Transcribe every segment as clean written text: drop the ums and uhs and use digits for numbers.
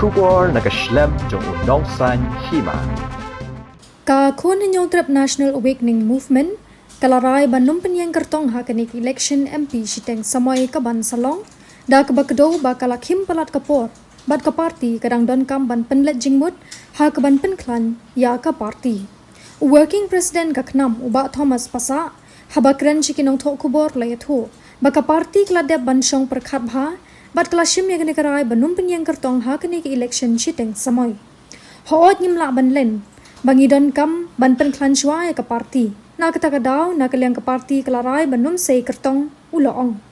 Kubor nakaslem jong unongsan hima. Ka kun hinyong trip National Awakening Movement, kalaray banum penyeng kertong hakanik election MP siteng samoy kaban salong, da kabakdo ba kalakhim palat kapor, bat ka parti kadang don kam ban penlet jingmut, ha kaban penklan ya ka parti. Working President kaknam uba Thomas Pasa, habakren chikinong thok kubor layatho, baka parti kladeb bansong perkhat bha, bat kalashim ya kanikaray banum penyeng kertong hakanik election siteng samoy. Hoot nyimla ban len, bangidon kam ban penklan shwa ya ka parti, na katakadaw na kalyang ka parti kalaray banum say kertong uloong.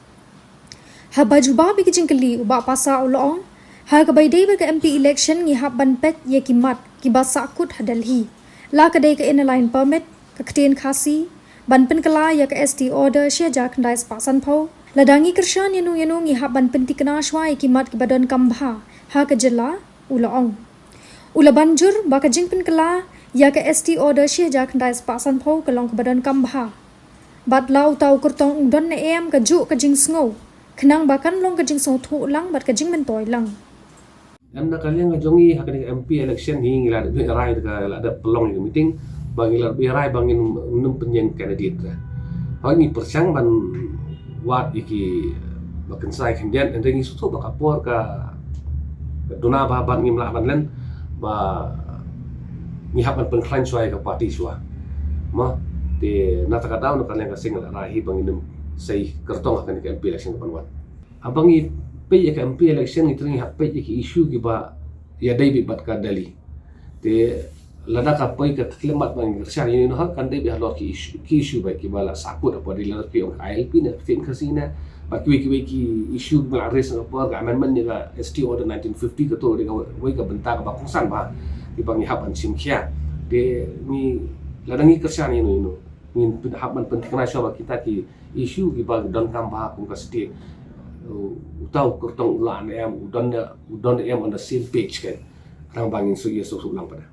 Habajuba bigijing kali uba Pasa uloong, ha kabay day ka MP election ngihap ban pet ye kimat kibasa akut hadalhi, la kaday ka inaline permit, kaktiin khasi, ban penkala ya ka ST order siya jak ndai spasan po, ladangi kershan yanu ngihap ban pentikna shwa ye kimat kibadon kambha, ha ka jela uloong. Ula banjur baka jing penkala ya ka ST order siya jak ndai spasan po kalong kibadon kambha. Bat lau tau kurtong udon na em ka juk ka jing sngo, kenang bakan long ka jing song thu lang bat ka jing mentoy lang. Am na kalian ngajongi hakanik MP election hi ngila rai ka ada pelong ni meeting bagi lar rai bangin num penyeng candidate ka. Hoi ni persang ban wat iki bakan sai kendian ente ngi sutu bakapor ka dona ba ban ngimla ban len ba ni hapan penklan suai ka parti sua. Ma te nataka daw no kalian ka singal rai bangin num sei kertong hakanik MP election ban wat. Abangi pe ya MP election ni tringi hape ya ki issue ki ba ya dai bi bat ka dali te lada ka poi ka klemat bang sar ni no ha kan dai bi halor ki issue ba ki bala sakut apa di lar ki on ILP na fin kasina ba ki issue ba res apa ga amendment ni ka ST order 1950 ka to de ka wai ka benta ka ba kongsan ba ki bang hapan sim khia de ni ladangi kersan ni no ni hapan penting na sya ba kita ki issue ki ba don kam ba ku ka state utau kurtong ulan em udon em on the same page kan, orang bangin sugi sok lang pada.